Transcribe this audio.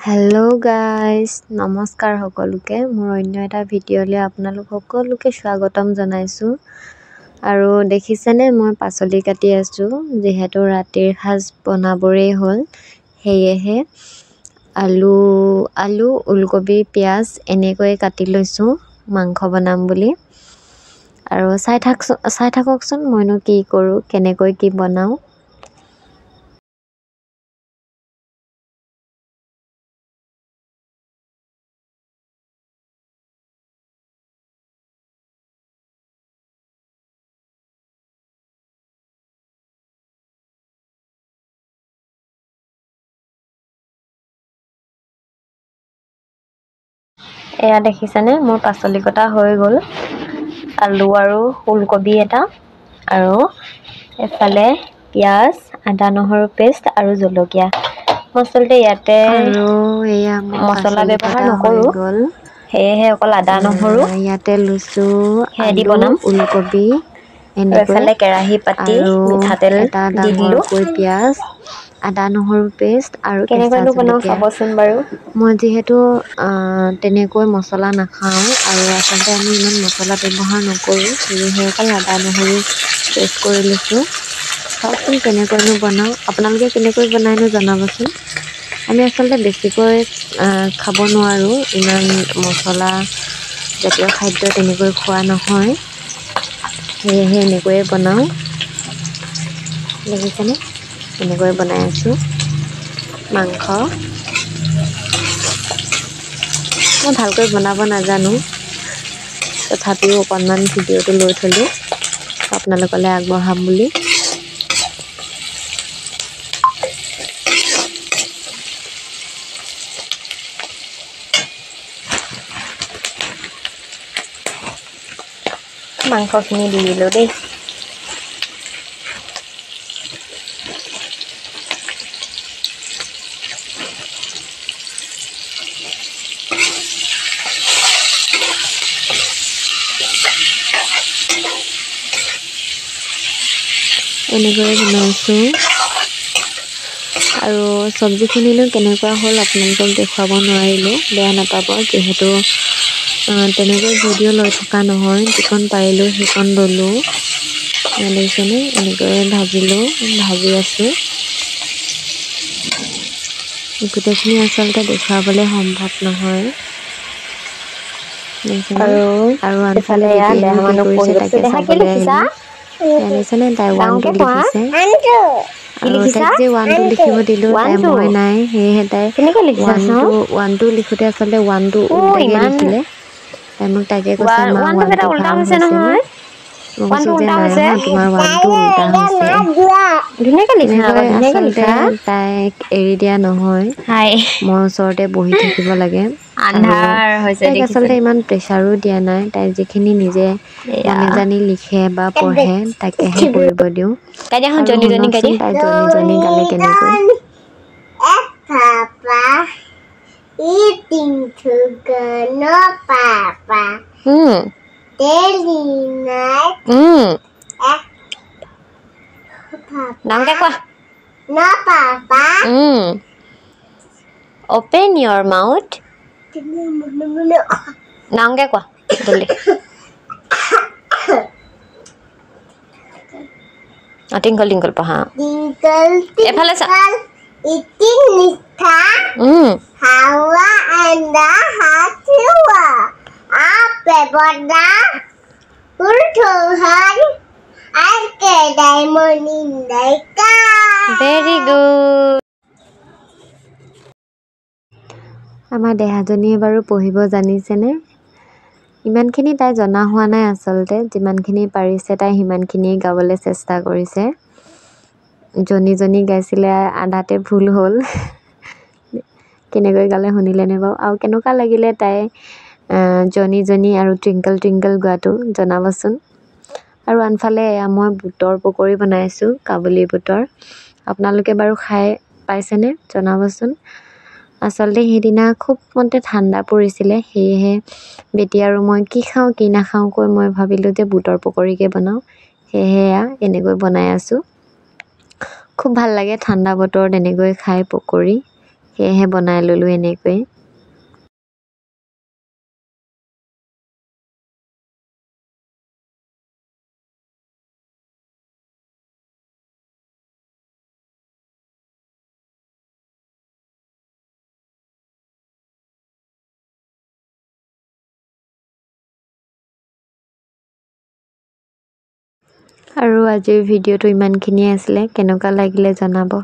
Hello' guys, নমস্কাৰ সকলোকে। মোৰ অন্য এটা ভিডিঅ'লৈ আপোনালোক সকলোকে স্বাগতম জনাইছোঁ। আৰু দেখিছেনে মই পাচলি কাটি আছোঁ, যিহেতু ৰাতিৰ সাজ বনাবৰেই হ'ল। সেয়েহে আলু ওলকবি পিঁয়াজ এনেকৈয়ে কাটি লৈছোঁ মাংস বনাম বুলি। আৰু চাই থাককচোন মইনো কি কৰোঁ, কেনেকৈ কি বনাওঁ। এয়া দেখিছেনে মোৰ পাচলি কটা হৈ গ'ল। আলু আৰু ওলকবি এটা, আৰু এফালে পিঁয়াজ, আদা নহৰু পেষ্ট আৰু জলকীয়া। মই আচলতে ইয়াতে মছলা ব্যৱহাৰ নকৰোঁ, সেয়েহে অকল আদা নহৰু ইয়াতে লৈছোঁ সেয়াদি আলু বনাম। ওলকবি আৰু এনেকৈ, এফালে কেৰাহী পাতি আৰু মিঠাতেল এটা দি দিলোঁ। ডাঙৰকৈ পিঁয়াজ, আদা নহৰু পেষ্ট আৰু কেঁচা কেনেকৈনো বনাওঁ জলকীয়া। চাবচোন বাৰু। মই যিহেতু তেনেকৈ মছলা নাখাওঁ, আৰু আচলতে আমি ইমান মছলা ব্যৱহাৰ নকৰোঁ, সেয়েহে অকল আদা নহৰু পেষ্ট কৰি লৈছোঁ। চাওকচোন কেনেকৈনো বনাওঁ, আপোনালোকে কেনেকৈ বনায়নো জনাবচোন। আমি আচলতে বেছিকৈ খাব নোৱাৰোঁ, ইমান মছলা জাতীয় খাদ্য তেনেকৈ খোৱা নহয়, সেয়েহে এনেকৈয়ে বনাওঁ। দেখিছেনে এনেকৈ বনাই আছোঁ মাংস। মই ভালকৈ বনাব নাজানো, তথাপিও অকণমান ভিডিঅ'টো লৈ থলোঁ আপোনালোকলৈ আগবঢ়াম বুলি। মাংসখিনি দি দিলোঁ দেই। এনেকৈয়ে বনাইছোঁ। আৰু চব্জিখিনিনো কেনেকুৱা হ'ল আপোনালোকক দেখুৱাব নোৱাৰিলোঁ, বেয়া নাপাব, যিহেতু তেনেকৈ ভিডিঅ' লৈ থকা নহয়। যিকণ পাৰিলোঁ সেইকণ ল'লোঁ। দেখিছেনে এনেকৈয়ে ভাজি আছোঁ। গোটেইখিনি আচলতে দেখুৱাবলৈ সম্ভৱ নহয়। আৰু আনফালে এফালে এয়া বেটীয়েনো দেহা কি মানুহ কৰিছে পঢ়ি আছে। তাকে দেহা কি চাবলৈ লিখিছা? আহিলোঁ। দেখিছেনে তাই 1 2 ডাঙৰকে কোৱা। লিখিছে। কি আৰু লিখিছা? তাইক যে 1 2 লিখিব দিলোঁ, 1 তাই 2 মই নাই, সেয়েহে তাই কেনেকৈ লিখিছা 1 2 লিখোঁতে আচলতে 1 2 অ' উল্টাকৈ ইমান লিখিলে। তাই মোক তাকে কৈছে, মা 1 1 এটা 2 উল্টা ভাল হৈছে হৈছেনে? নহয়। মই 1 কৈছোঁ যে উল্টা নাই হৈছে। হোৱা, তোমাৰ 1 2 উল্টা হৈছে। ধুনীয়াকৈ লিখা আকৌ, তেনেকৈ ধুনীয়াকৈ আচলতে লিখা। তাইক এৰি দিয়া নহয়, হাই, মই ওচৰতে বহি থাকিব লাগে। আৰু আন্ধাৰ হৈছে তাইক দেখিছে। আচলতে ইমান প্ৰেছাৰো দিয়া নাই, তাই যিখিনি নিজে এয়া মনে জানি লিখে বা পঢ়ে তাকেহে কৰিব দিওঁ। কাই দিয়া, আৰু জনী কাই শুনকচোন দিয়া। তাই জনী গালে কেনেকৈ। Eating sugar, no papa. Daily night, ডাঙৰকৈ কোৱা। no papa. Open your mouth. ডাঙৰকৈ কোৱা জলদি। টিংকল টিংকল পঢ়া। Twinkle, এফালে চা। twinkle, eating star. How and the heart you are. Up above the Urthohan. I get diamond in the sky. Very good. আমাৰ দেহাজনীয়ে বাৰু পঢ়িব জানিছেনে? ইমানখিনি তাই জনা হোৱা নাই আচলতে, যিমানখিনি পাৰিছে তাই সিমানখিনিয়ে গাবলৈ চেষ্টা কৰিছে। জনী গাইছিলে, আধাতে ভুল হ'ল। কেনেকৈ গালে শুনিলেনে বাৰু? আৰু কেনেকুৱা লাগিলে তাই জনী আৰু টুইংকল টুইংকল গোৱাটো জনাবচোন। আৰু আনফালে মই বুটৰ পকৰি বনাইছোঁ, কাবুলী বুটৰ। আপোনালোকে বাৰু খাই পাইছেনে জনাবচোন। আচলতে সেইদিনা খুব মতে ঠাণ্ডা পৰিছিলে, সেয়েহে বেটি আৰু মই কি খাওঁ কি নাখাওঁ কৈ মই ভাবিলোঁ যে বুটৰ পকৰিকে বনাওঁ, সেয়েহে এনেকৈ বনাই আছোঁ। খুব ভাল লাগে ঠাণ্ডা বতৰত এনেকৈ খাই পকৰি, সেয়েহে বনাই ল'লোঁ এনেকৈ। আৰু আজিৰ ভিডিঅ'টো ইমানখিনিয়ে আছিলে। কেনেকুৱা লাগিলে জনাব।